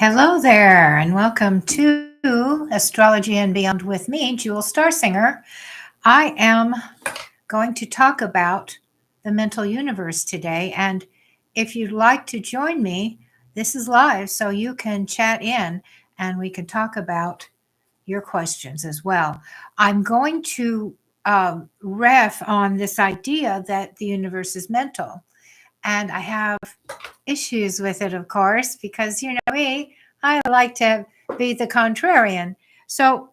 Hello there, and welcome to Astrology and Beyond with me, Jewell Starsinger. I am going to talk about the mental universe today, and if you'd like to join me, this is live, so you can chat in and we can talk about your questions as well. I'm going to ref on this idea that the universe is mental, and I have issues with it, of course, because you know me, I like to be the contrarian. So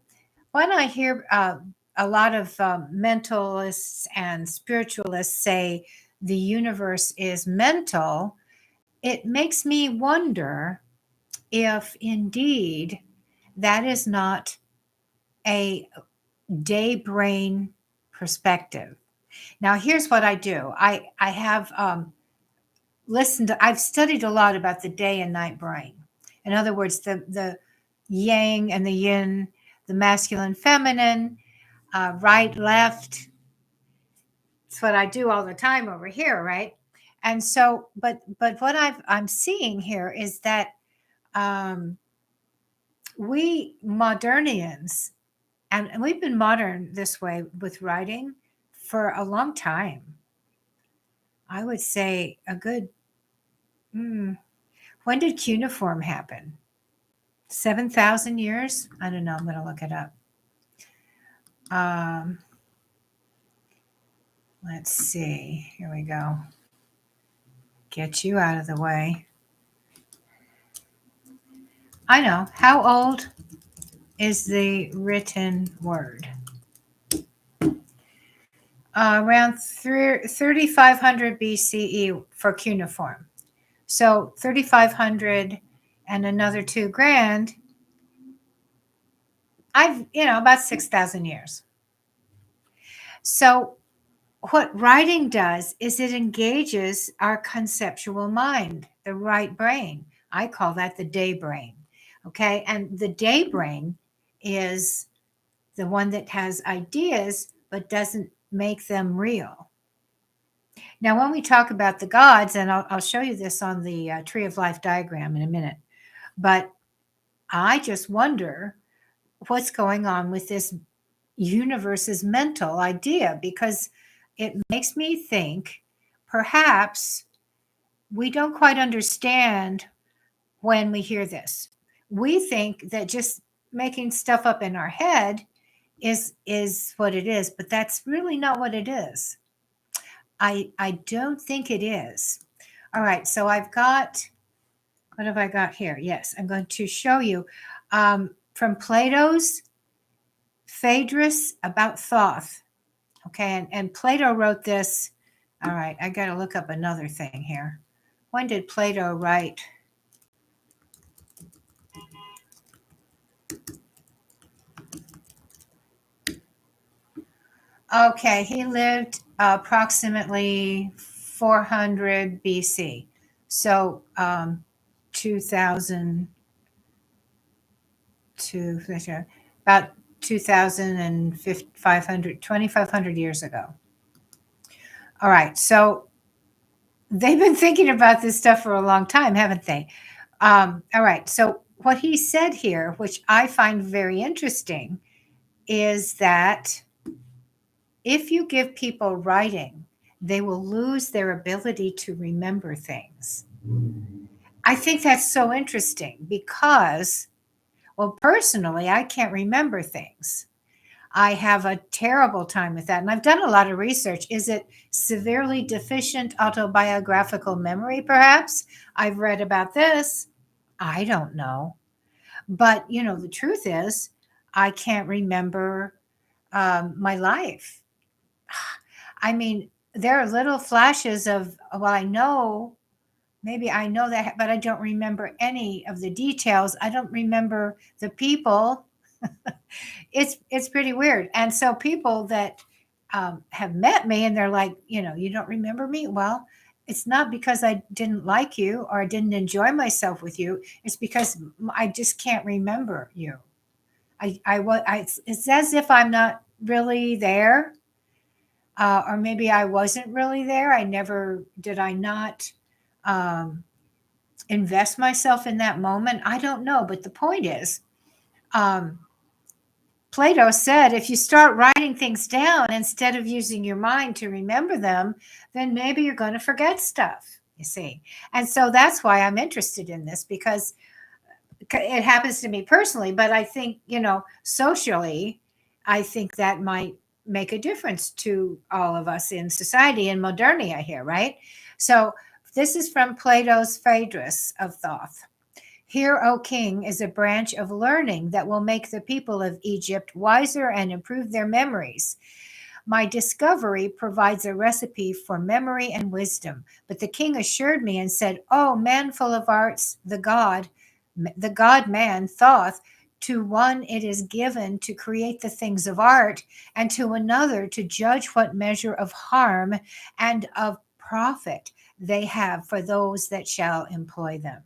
when I hear a lot of mentalists and spiritualists say the universe is mental, it makes me wonder if indeed that is not a day brain perspective. Now, here's what I do. I have I've studied a lot about the day and night brain. In other words, the yang and the yin, the masculine, feminine, right, left. It's what I do all the time over here, right? And so, but what I'm seeing here is that um, we modernians, and we've been modern this way with writing for a long time. I would say a good. When did cuneiform happen? 7,000 years? I don't know. I'm going to look it up. Um, let's see. Here we go. Get you out of the way. I know. How old is the written word? Around 3,500 BCE for cuneiform. So 3,500 and another 2,000. About 6,000 years. So what writing does is it engages our conceptual mind, the right brain. I call that the day brain. Okay. And the day brain is the one that has ideas but doesn't make them real. Now, when we talk about the gods, and I'll show you this on the Tree of Life diagram in a minute, but I just wonder what's going on with this universe's mental idea, because it makes me think perhaps we don't quite understand when we hear this. We think that just making stuff up in our head is what it is, but that's really not what it is. I don't think it is. All right, so I've got, what have I got here? Yes, I'm going to show you from Plato's Phaedrus about Thoth. Okay, and Plato wrote this. All right, I got to look up another thing here. When did Plato write? Okay, he lived approximately 400 BC. So 2000 to about 2,500 years ago. All right, so they've been thinking about this stuff for a long time, haven't they? All right, so what he said here, which I find very interesting, is that if you give people writing, they will lose their ability to remember things. I think that's so interesting because, well, personally, I can't remember things. I have a terrible time with that. And I've done a lot of research. Is it severely deficient autobiographical memory, perhaps? I've read about this. I don't know. But, the truth is, I can't remember my life. I mean, there are little flashes of, well, I know, maybe I know that, but I don't remember any of the details. I don't remember the people. It's pretty weird. And so people that have met me and they're like, you don't remember me? Well, it's not because I didn't like you or I didn't enjoy myself with you. It's because I just can't remember you. It's as if I'm not really there. Or maybe I wasn't really there. Did I not invest myself in that moment? I don't know. But the point is, um, Plato said if you start writing things down instead of using your mind to remember them, then maybe you're going to forget stuff, you see. And so that's why I'm interested in this, because it happens to me personally, but I think, socially, I think that might make a difference to all of us in society and modernity, I hear, right? So this is from Plato's Phaedrus of Thoth. Here, O king, is a branch of learning that will make the people of Egypt wiser and improve their memories. My discovery provides a recipe for memory and wisdom. But the king assured me and said, "Oh, man full of arts, the god man, Thoth, to one it is given to create the things of art, and to another to judge what measure of harm and of profit they have for those that shall employ them.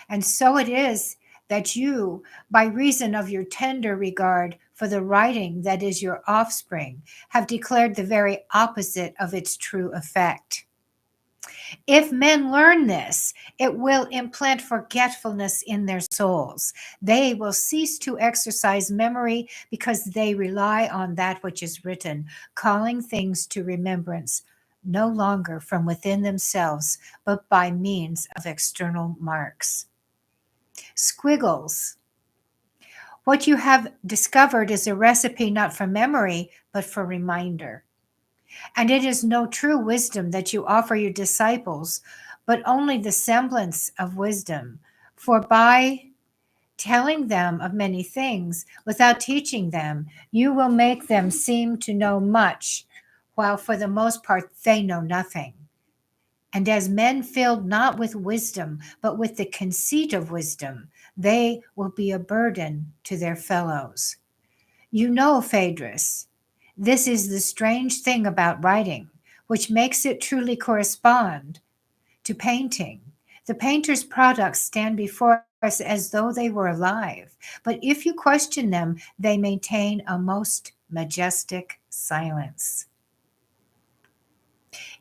And so it is that you, by reason of your tender regard for the writing that is your offspring, have declared the very opposite of its true effect. If men learn this, it will implant forgetfulness in their souls. They will cease to exercise memory because they rely on that which is written, calling things to remembrance no longer from within themselves, but by means of external marks." Squiggles. What you have discovered is a recipe not for memory, but for reminder. And it is no true wisdom that you offer your disciples, but only the semblance of wisdom. For by telling them of many things without teaching them, you will make them seem to know much, while for the most part they know nothing. And as men filled not with wisdom, but with the conceit of wisdom, they will be a burden to their fellows. You know, Phaedrus, this is the strange thing about writing, which makes it truly correspond to painting. The painter's products stand before us as though they were alive, but if you question them, they maintain a most majestic silence.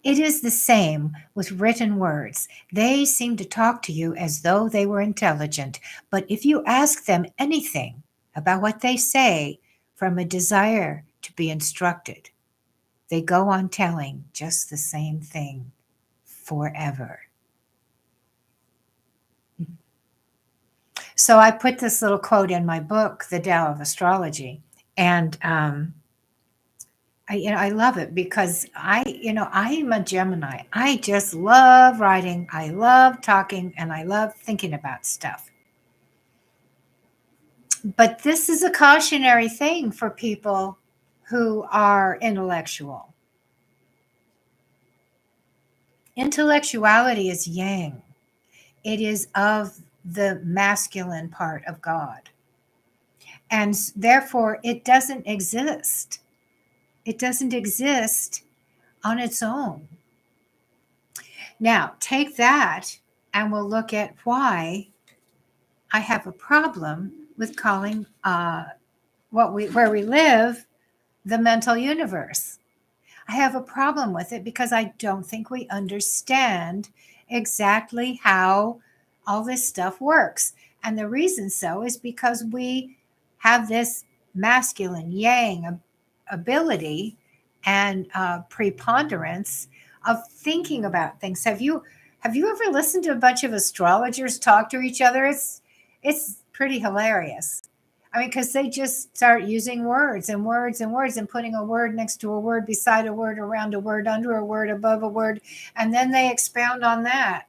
It is the same with written words. They seem to talk to you as though they were intelligent, but if you ask them anything about what they say from a desire to be instructed, they go on telling just the same thing forever. So I put this little quote in my book, The Tao of Astrology, and I love it because I am a Gemini. I just love writing. I love talking, and I love thinking about stuff. But this is a cautionary thing for people who are intellectual. Intellectuality is yang. It is of the masculine part of God. And therefore, it doesn't exist. It doesn't exist on its own. Now, take that and we'll look at why I have a problem with calling where we live the mental universe. I have a problem with it because I don't think we understand exactly how all this stuff works. And the reason so is because we have this masculine yang ability and preponderance of thinking about things. Have you ever listened to a bunch of astrologers talk to each other? It's pretty hilarious. I mean, because they just start using words and words and words and putting a word next to a word, beside a word, around a word, under a word, above a word, and then they expound on that.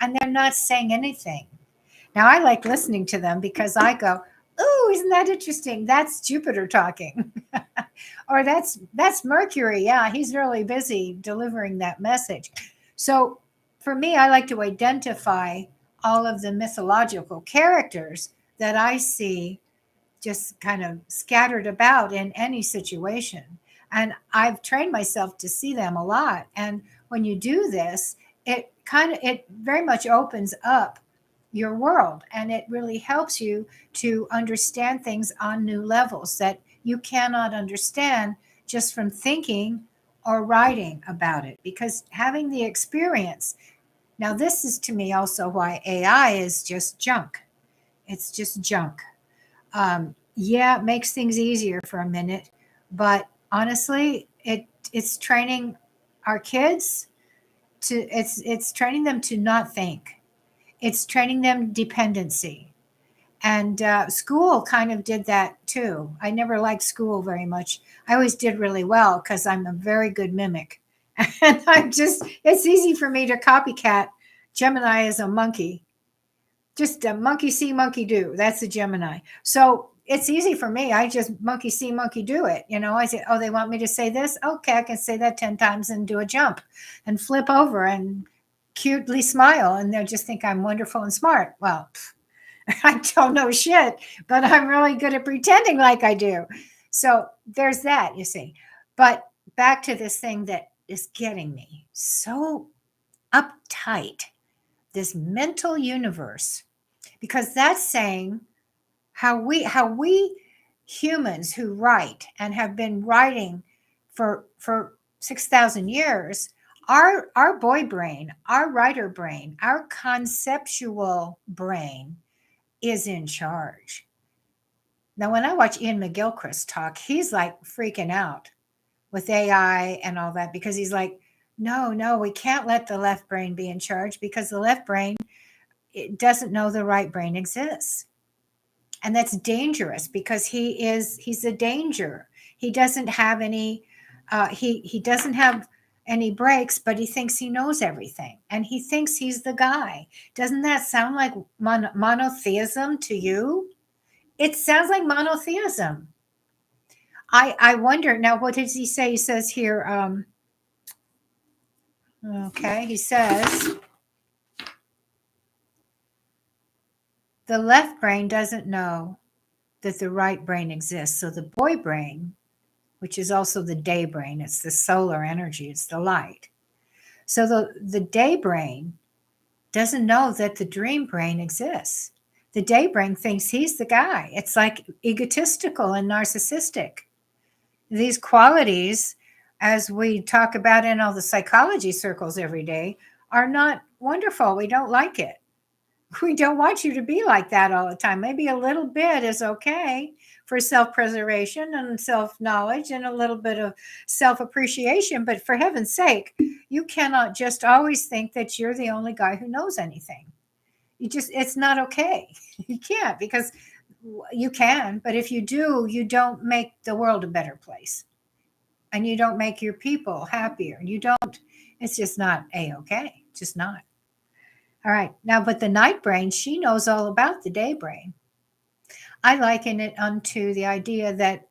And they're not saying anything. Now, I like listening to them because I go, "Ooh, isn't that interesting? That's Jupiter talking." Or that's Mercury. Yeah, he's really busy delivering that message. So for me, I like to identify all of the mythological characters that I see just kind of scattered about in any situation. And I've trained myself to see them a lot. And when you do this, it very much opens up your world, and it really helps you to understand things on new levels that you cannot understand just from thinking or writing about it, because having the experience. Now, this is to me also why AI is just junk. It's just junk. Yeah, it makes things easier for a minute, but honestly, it's training our kids to it's training them to not think. It's training them dependency. And school kind of did that too. I never liked school very much. I always did really well because I'm a very good mimic. And it's easy for me to copycat Gemini as a monkey. Just a monkey see, monkey do. That's a Gemini. So it's easy for me. I just monkey see, monkey do it. I say, oh, they want me to say this? Okay, I can say that 10 times and do a jump and flip over and cutely smile. And they'll just think I'm wonderful and smart. Well, I don't know shit, but I'm really good at pretending like I do. So there's that, you see. But back to this thing that is getting me so uptight, this mental universe, because that's saying how we humans who write and have been writing for 6,000 years, our boy brain, our writer brain, our conceptual brain is in charge. Now, when I watch Ian McGilchrist talk, he's like freaking out with AI and all that because he's like, no, we can't let the left brain be in charge because the left brain, it doesn't know the right brain exists. And that's dangerous because he's a danger. He doesn't have any, he doesn't have any breaks, but he thinks he knows everything. And he thinks he's the guy. Doesn't that sound like monotheism to you? It sounds like monotheism. I wonder, now what does he say? He says here, okay, he says, the left brain doesn't know that the right brain exists. So the boy brain, which is also the day brain, it's the solar energy, it's the light. So the day brain doesn't know that the dream brain exists. The day brain thinks he's the guy. It's like egotistical and narcissistic. These qualities, as we talk about in all the psychology circles every day, are not wonderful. We don't like it. We don't want you to be like that all the time. Maybe a little bit is okay for self-preservation and self-knowledge and a little bit of self-appreciation. But for heaven's sake, you cannot just always think that you're the only guy who knows anything. It's not okay. You can't, because you can, but if you do, you don't make the world a better place. And you don't make your people happier. It's just not A-okay. Just not. All right. Now, but the night brain, she knows all about the day brain. I liken it unto the idea that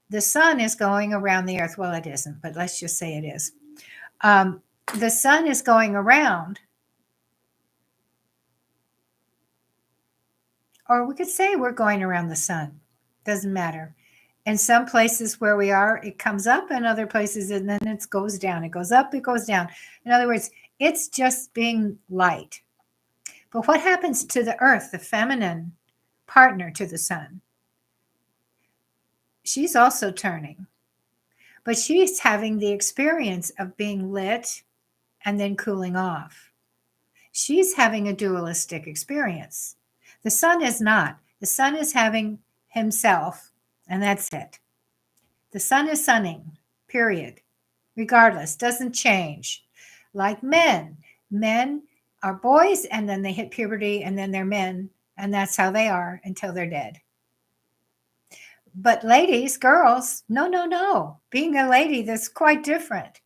the sun is going around the earth. Well, it isn't, but let's just say it is. The sun is going around, or we could say we're going around the sun. Doesn't matter. In some places where we are, it comes up, and other places, and then it goes down. It goes up, it goes down. In other words, it's just being light. But what happens to the earth, the feminine partner to the sun? She's also turning, but she's having the experience of being lit and then cooling off. She's having a dualistic experience. The sun is not. The sun is having himself, and that's it. The sun is sunning, period. Regardless, doesn't change. Like men are boys, and then they hit puberty, and then they're men, and that's how they are until they're dead. But ladies, girls, no. Being a lady, that's quite different.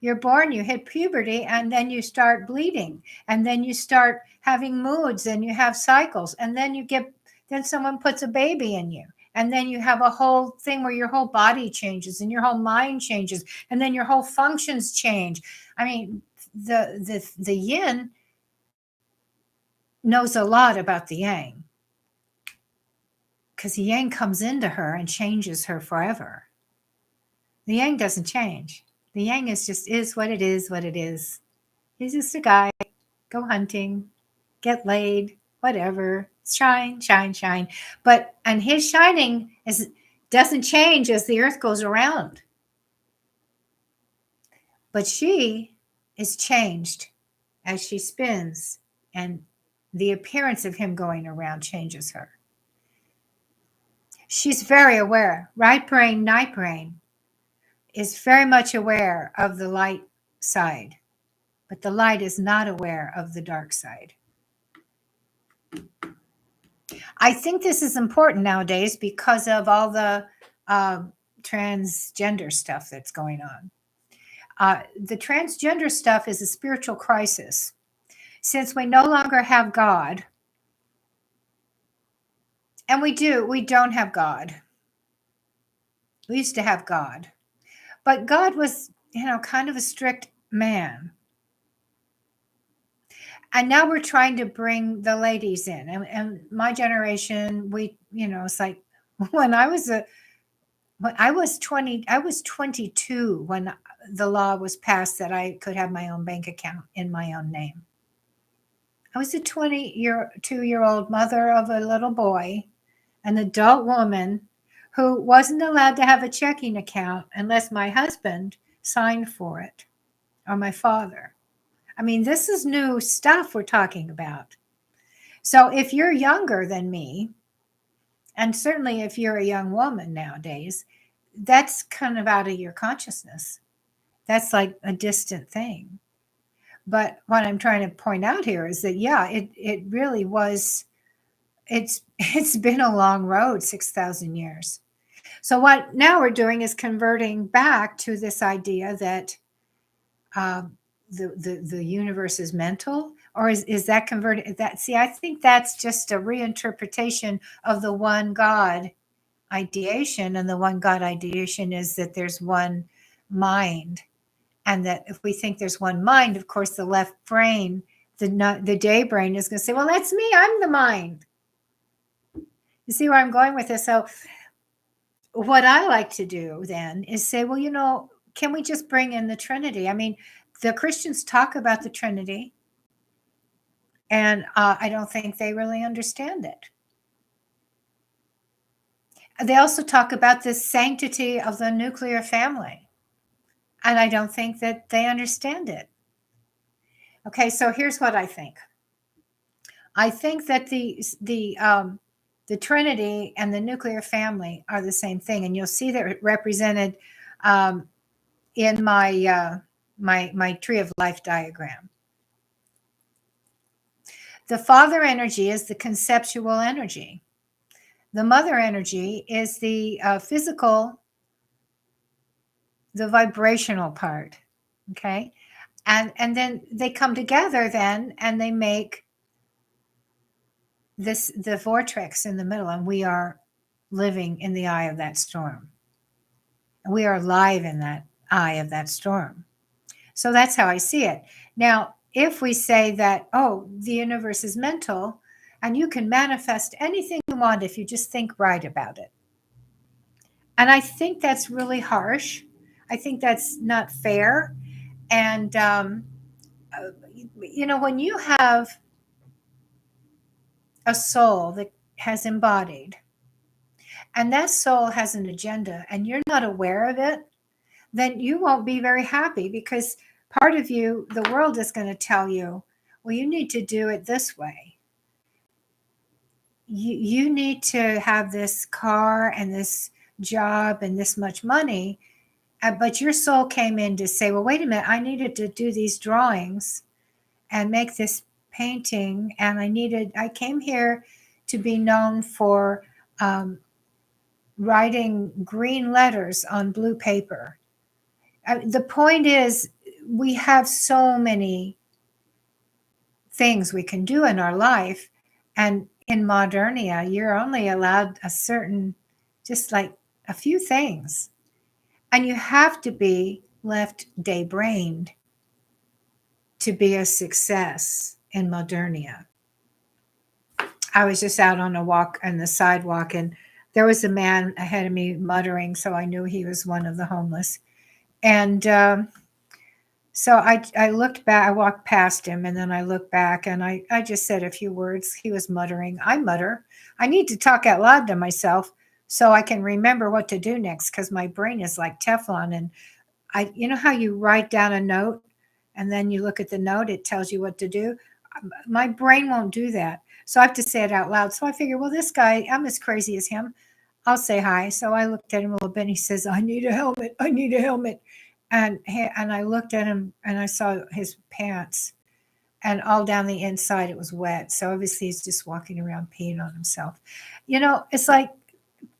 You're born, you hit puberty, and then you start bleeding, and then you start having moods, and you have cycles, and then someone puts a baby in you, and then you have a whole thing where your whole body changes, and your whole mind changes, and then your whole functions change. I mean, the yin knows a lot about the yang, because the yang comes into her and changes her forever. The yang doesn't change. The yang is what it is. He's just a guy. Go hunting, get laid, whatever. Shine. And his shining doesn't change as the earth goes around. But she is changed as she spins, and the appearance of him going around changes her. She's very aware. Right brain, night brain is very much aware of the light side, but the light is not aware of the dark side. I think this is important nowadays because of all the transgender stuff that's going on. The transgender stuff is a spiritual crisis. Since we no longer have God, and we don't have God. We used to have God, but God was, kind of a strict man. And now we're trying to bring the ladies in. And my generation, it's like when I was 22 when the law was passed that I could have my own bank account in my own name. I was a 22-year-old mother of a little boy, an adult woman who wasn't allowed to have a checking account unless my husband signed for it, or my father. I mean, this is new stuff we're talking about. So if you're younger than me, and certainly if you're a young woman nowadays, that's kind of out of your consciousness. That's like a distant thing. But what I'm trying to point out here is that, it really was, it's been a long road, 6,000 years. So what now we're doing is converting back to this idea that the universe is mental, or is that converted? I think that's just a reinterpretation of the one God ideation, and the one God ideation is that there's one mind, and that if we think there's one mind, of course, the left brain, the day brain, is going to say, "Well, that's me. I'm the mind." You see where I'm going with this? So, what I like to do then is say, well, can we just bring in the Trinity? I mean, the Christians talk about the Trinity, and I don't think they really understand it. They also talk about the sanctity of the nuclear family, and I don't think that they understand it. Okay, so here's what I think. I think that the Trinity and the nuclear family are the same thing, and you'll see that represented in my my tree of life diagram. The father energy is the conceptual energy. The mother energy is the physical, the vibrational part. Okay, and then they come together then, and they make the vortex in the middle, and we are living in the eye of that storm. We are alive in that eye of that storm. So that's how I see it. Now, if we say that, the universe is mental, and you can manifest anything you want if you just think right about it. And I think that's really harsh. I think that's not fair. And, when you have a soul that has embodied, and that soul has an agenda, and you're not aware of it, then you won't be very happy, because part of you, the world is going to tell you, well, you need to do it this way. You need to have this car and this job and this much money. But your soul came in to say, well, wait a minute, I needed to do these drawings and make this painting. And I came here to be known for writing green letters on blue paper. The point is, we have so many things we can do in our life. And in Modernia, you're only allowed just like a few things. And you have to be left day-brained to be a success in Modernia. I was just out on a walk on the sidewalk, and there was a man ahead of me muttering, so I knew he was one of the homeless. And so I looked back, I walked past him, and then I looked back, and I just said a few words. He was muttering. I mutter. I need to talk out loud to myself so I can remember what to do next, because my brain is like Teflon. And you know how you write down a note and then you look at the note, it tells you what to do. My brain won't do that. So I have to say it out loud. So I figure, well, this guy, I'm as crazy as him. I'll say hi. So I looked at him a little bit and he says, I need a helmet. I need a helmet. And I looked at him and I saw his pants, and all down the inside it was wet. So obviously he's just walking around peeing on himself. It's like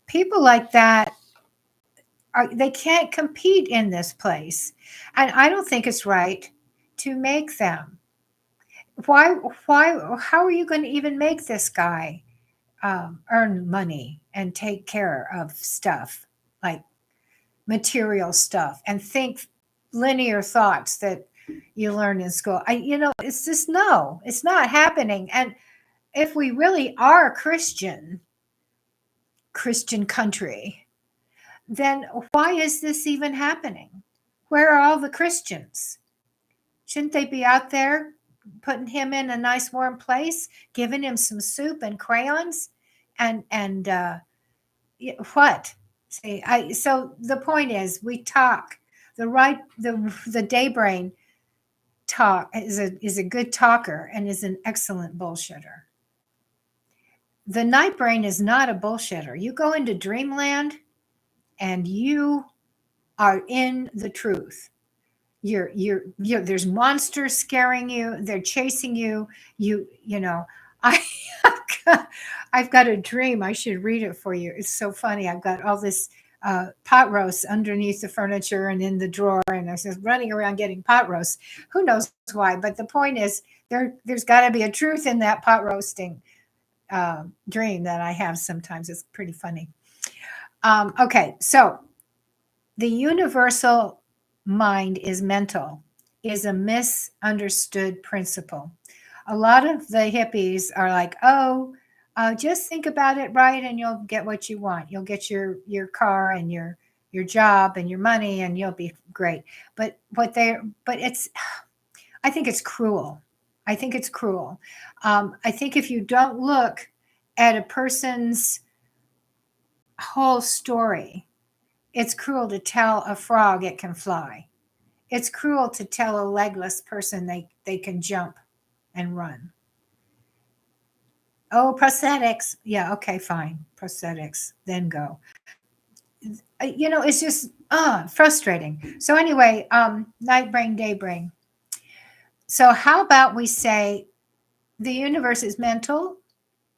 people like that they can't compete in this place. And I don't think it's right to make them. Why, how are you going to even make this guy earn money and take care of stuff like material stuff and think linear thoughts that you learn in school? It's just, no, it's not happening. And if we really are a Christian country, then why is this even happening? Where are all the Christians? Shouldn't they be out there putting him in a nice warm place, giving him some soup and crayons? And what? So the point is, we talk. The day brain talk is a good talker and is an excellent bullshitter. The night brain is not a bullshitter. You go into dreamland and you are in the truth. There's monsters scaring you. They're chasing you. I've got a dream. I should read it for you. It's so funny. I've got all this pot roast underneath the furniture and in the drawer, and I was running around getting pot roast. Who knows why? But the point is, there's got to be a truth in that pot roasting dream that I have sometimes. It's pretty funny. Okay, so the universal mind is mental is a misunderstood principle. A lot of the hippies are like, just think about it right and you'll get what you want. You'll get your car and your job and your money and you'll be great. But I think it's cruel. I think it's cruel. I think if you don't look at a person's whole story, it's cruel to tell a frog it can fly. It's cruel to tell a legless person they can jump and run. Oh, prosthetics. Yeah, okay, fine. Prosthetics, then go. It's just frustrating. So anyway, night brain, day brain. So how about we say the universe is mental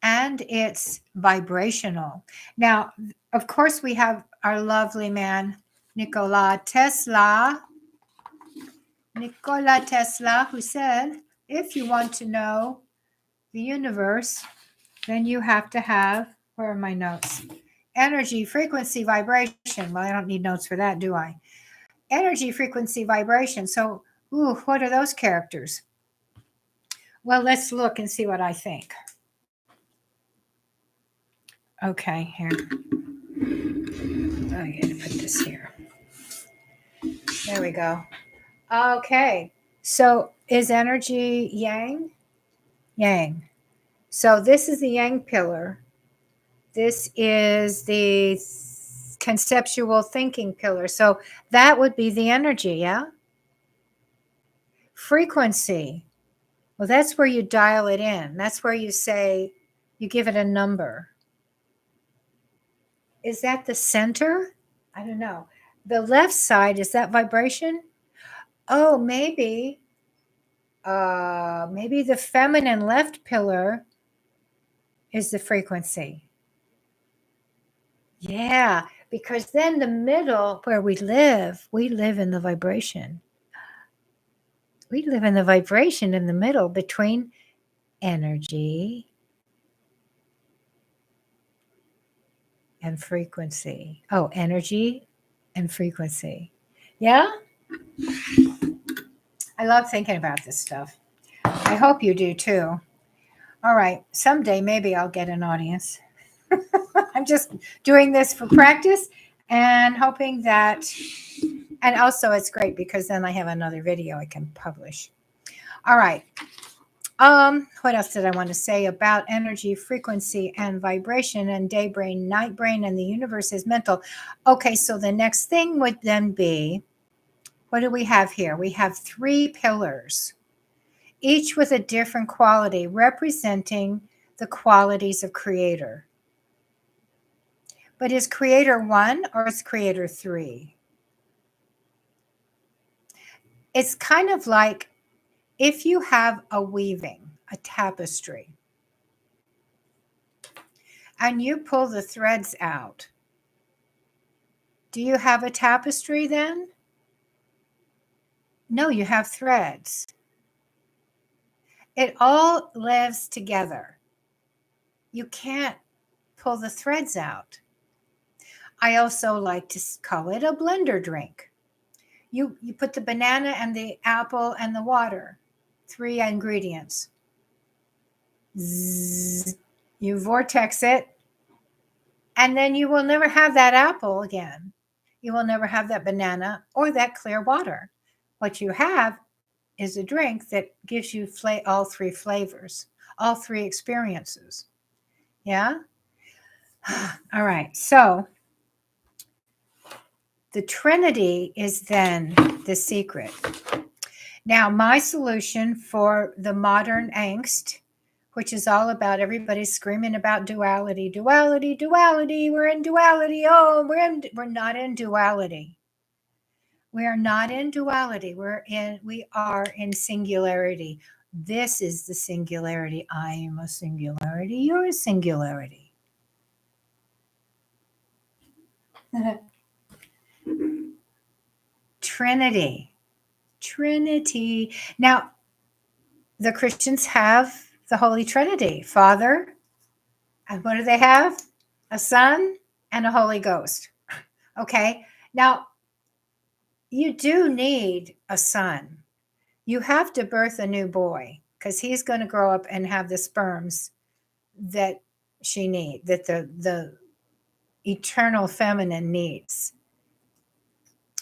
and it's vibrational. Now, of course, we have our lovely man, Nikola Tesla, who said, if you want to know the universe, then you have to have, where are my notes? Energy, frequency, vibration. Well, I don't need notes for that, do I? Energy, frequency, vibration. So, what are those characters? Well, let's look and see what I think. Okay, here. I got to put this here. There we go. Okay, so is energy yang? Yang. So this is the yang pillar. This is the conceptual thinking pillar. So that would be the energy, yeah? Frequency. Well, that's where you dial it in. That's where you say, you give it a number. Is that the center? I don't know. The left side, is that vibration? Oh, maybe the feminine left pillar is the frequency. Yeah, because then the middle where we live in the vibration. We live in the vibration in the middle between energy and frequency. Oh, energy and frequency. Yeah? I love thinking about this stuff. I hope you do too. All right, someday maybe I'll get an audience. I'm just doing this for practice and hoping that, and also it's great because then I have another video I can publish. All right. What else did I want to say about energy, frequency, and vibration, and day brain, night brain, and the universe is mental? Okay, so the next thing would then be, what do we have here? We have 3 pillars, each with a different quality, representing the qualities of Creator. But is Creator 1 or is Creator 3? It's kind of like if you have a weaving, a tapestry, and you pull the threads out, do you have a tapestry then? No, you have threads. It all lives together. You can't pull the threads out. I also like to call it a blender drink. You put the banana and the apple and the water, 3 ingredients. Zzz, you vortex it, and then you will never have that apple again. You will never have that banana or that clear water. What you have is a drink that gives you all 3 flavors, all 3 experiences. Yeah? All right. So the Trinity is then the secret. Now, my solution for the modern angst, which is all about everybody screaming about duality, duality, duality, we're in duality. Oh, we're not in duality. We are not in duality. We are in singularity. This is the singularity. I am a singularity. You're a singularity. Trinity. Trinity. Now, the Christians have the Holy Trinity, Father, and what do they have? A Son and a Holy Ghost. Okay. Now, you do need a son. You have to birth a new boy because he's going to grow up and have the sperms that the eternal feminine needs.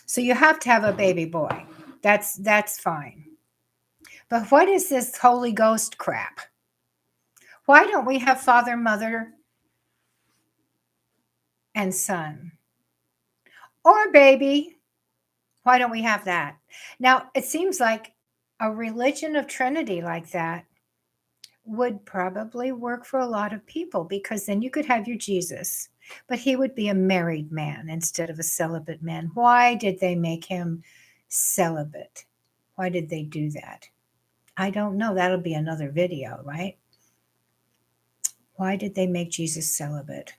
So you have to have a baby boy. That's fine. But what is this Holy Ghost crap? Why don't we have Father, Mother, and Son? Or baby? Why don't we have that? Now, it seems like a religion of Trinity like that would probably work for a lot of people, because then you could have your Jesus, but he would be a married man instead of a celibate man. Why did they make him celibate? Why did they do that? I don't know. That'll be another video, right? Why did they make Jesus celibate?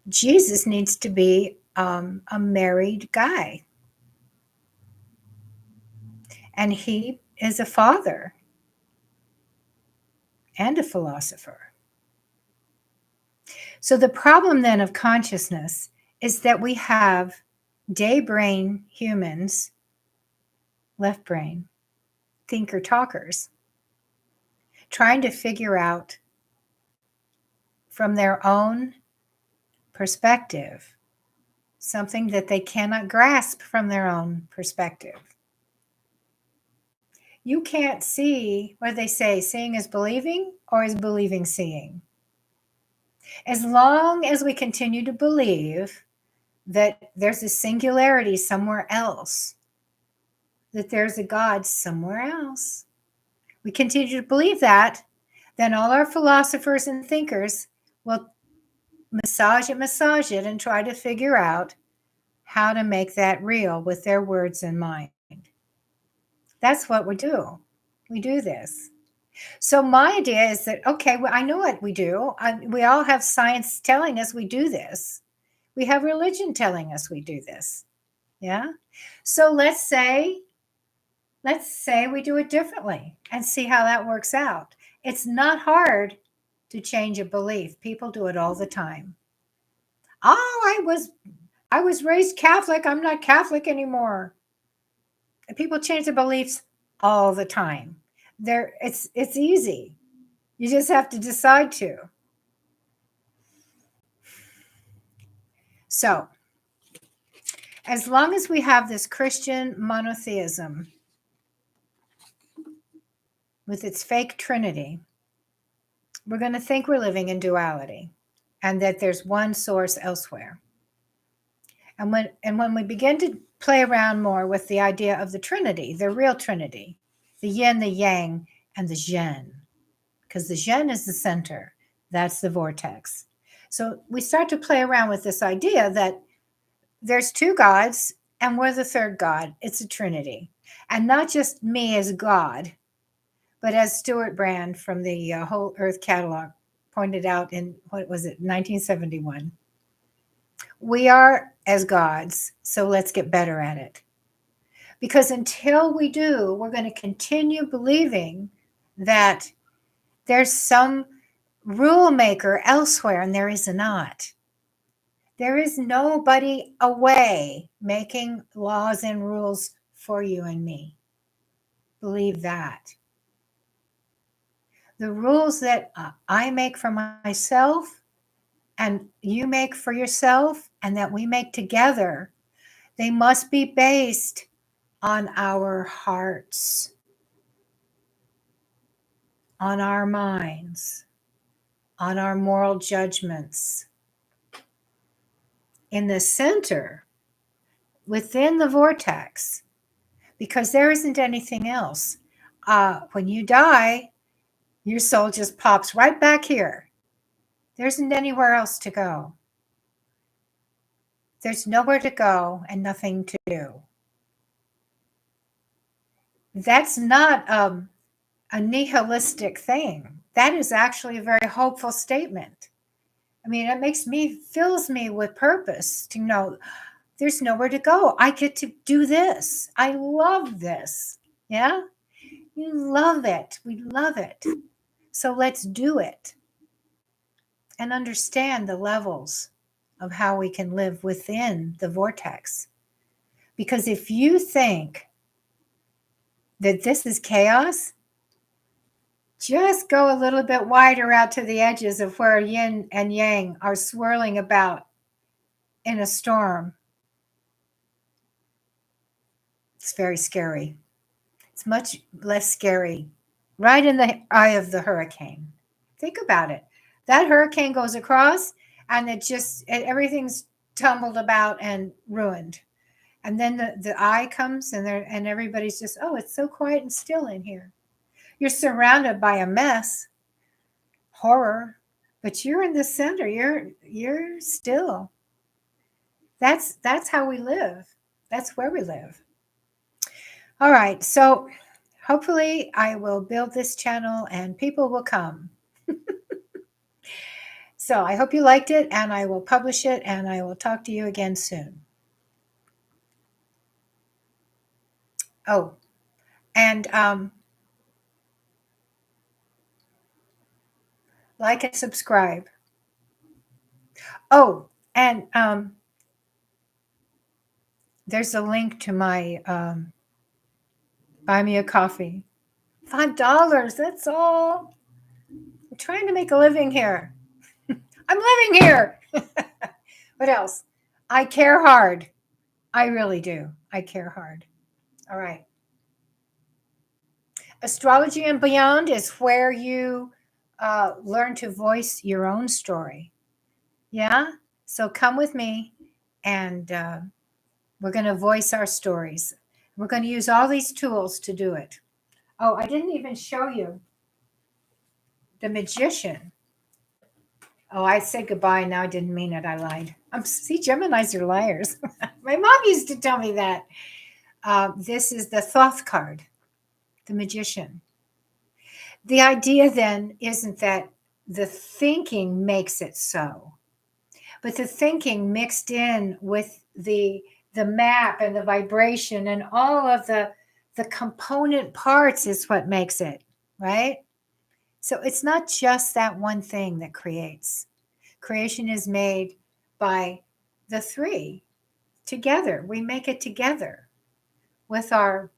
Jesus needs to be a married guy. And he is a father and a philosopher. So the problem then of consciousness is that we have day brain humans, left brain, thinker talkers, trying to figure out from their own perspective something that they cannot grasp from their own perspective. You can't see what they say, seeing is believing, or is believing seeing. As long as we continue to believe that there's a singularity somewhere else, that there's a God somewhere else, we continue to believe that, then all our philosophers and thinkers will massage it and try to figure out how to make that real with their words in mind. That's what we do. We do this. So my idea is that, okay, well, I know what we do. We all have science telling us we do this. We have religion telling us we do this. Yeah. So let's say we do it differently and see how that works out. It's not hard to change a belief. People do it all the time. Oh, I was raised Catholic. I'm not Catholic anymore. And people change their beliefs all the time. It's easy. You just have to decide to. So, as long as we have this Christian monotheism with its fake Trinity, we're going to think we're living in duality and that there's one source elsewhere. And when we begin to play around more with the idea of the Trinity, the real Trinity, the yin, the yang, and the zhen, because the zhen is the center, that's the vortex. So we start to play around with this idea that there's two gods and we're the third God. It's a Trinity. And not just me as God, but as Stuart Brand from the Whole Earth Catalog pointed out in, what was it, 1971. We are as gods, so let's get better at it. Because until we do, we're going to continue believing that there's some rule maker elsewhere, and there is not. There is nobody away making laws and rules for you and me. Believe that. The rules that I make for myself and you make for yourself and that we make together, they must be based on our hearts, on our minds, on our moral judgments. In the center, within the vortex, because there isn't anything else. When you die, your soul just pops right back here. There isn't anywhere else to go. There's nowhere to go and nothing to do. That's not a nihilistic thing. That is actually a very hopeful statement. I mean, it fills me with purpose to know there's nowhere to go. I get to do this. I love this. Yeah? You love it. We love it. So let's do it and understand the levels of how we can live within the vortex. Because if you think that this is chaos, just go a little bit wider out to the edges of where yin and yang are swirling about in a storm. It's very scary. It's much less scary right in the eye of the hurricane. Think about it. That hurricane goes across and everything's tumbled about and ruined. And then the eye comes and everybody's just, oh, it's so quiet and still in here. You're surrounded by a mess, horror, but you're in the center. You're still. That's how we live. That's where we live. All right. So hopefully I will build this channel and people will come. So I hope you liked it, and I will publish it, and I will talk to you again soon. Oh, and like and subscribe. Oh, and there's a link to my buy me a coffee. $5, that's all. I'm trying to make a living here. I'm living here. What else? I care hard. I really do. I care hard. All right. Astrology and Beyond is where you learn to voice your own story. Yeah? So come with me and we're going to voice our stories. We're going to use all these tools to do it. Oh, I didn't even show you the magician. Oh, I said goodbye. Now I didn't mean it. I lied. See, Geminis are liars. My mom used to tell me that. This is the Thoth card, the magician. The idea then isn't that the thinking makes it so, but the thinking mixed in with the map and the vibration and all of the component parts is what makes it, right? So it's not just that one thing that creates. Creation is made by the three together. We make it together with our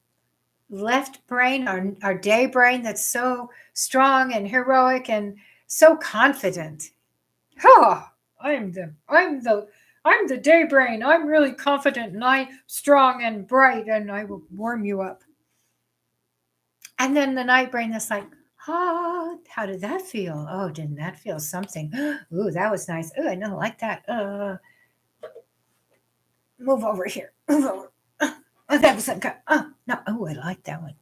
left brain, our day brain that's so strong and heroic and so confident. Oh, I'm the day brain. I'm really confident and I'm strong and bright and I will warm you up. And then the night brain that's like, how did that feel? Oh, didn't that feel something? Ooh, that was nice. Oh, I don't like that. Move over here. Move over. Oh, that was good. Oh, no. Oh, I like that one.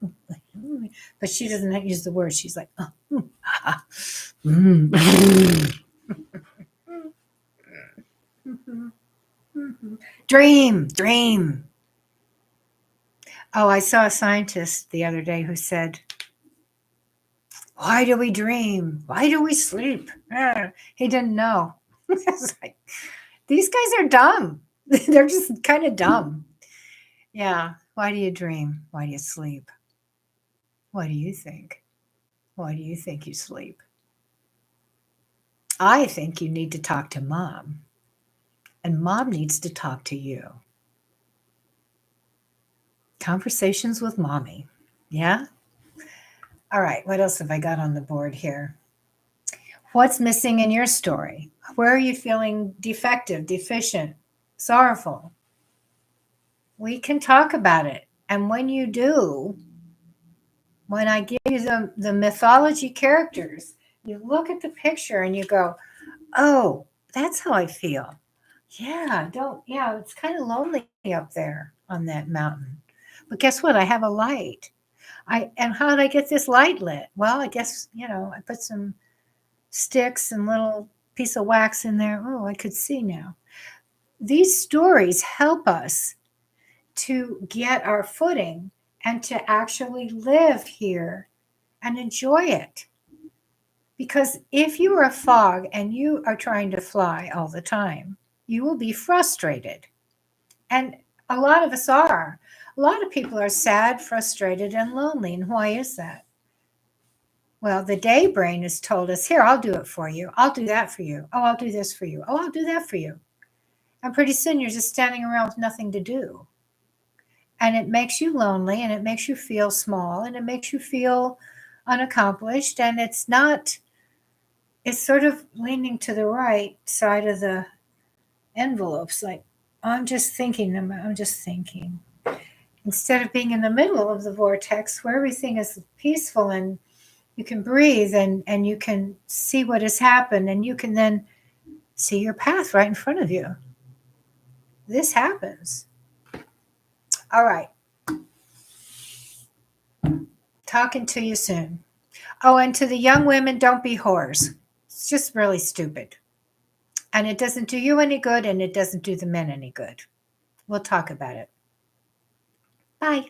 But she doesn't use the word. She's like, oh, dream, dream. Oh, I saw a scientist the other day who said, why do we dream? Why do we sleep? He didn't know. It's like, these guys are dumb. They're just kind of dumb. Yeah. Why do you dream? Why do you sleep? What do you think? Why do you think you sleep? I think you need to talk to mom, and mom needs to talk to you. Conversations with mommy. Yeah? All right. What else have I got on the board here? What's missing in your story? Where are you feeling defective, deficient, sorrowful? We can talk about it. And when you do, when I give you the mythology characters, you look at the picture and you go, oh, that's how I feel. Yeah, it's kind of lonely up there on that mountain. But guess what? I have a light. And how did I get this light lit? Well, I guess, I put some sticks and little piece of wax in there. Oh, I could see now. These stories help us to get our footing and to actually live here and enjoy it. Because if you are a fog and you are trying to fly all the time, you will be frustrated. And a lot of us are. A lot of people are sad, frustrated, and lonely. And why is that? Well, the day brain has told us, here, I'll do it for you. I'll do that for you. Oh, I'll do this for you. Oh, I'll do that for you. And pretty soon you're just standing around with nothing to do. And it makes you lonely, and it makes you feel small, and it makes you feel unaccomplished. And it's sort of leaning to the right side of the envelopes. Like, I'm just thinking. Instead of being in the middle of the vortex where everything is peaceful and you can breathe and you can see what has happened, and you can then see your path right in front of you. This happens. All right. Talking to you soon. Oh, and to the young women, don't be whores. It's just really stupid. And it doesn't do you any good, and it doesn't do the men any good. We'll talk about it. Bye.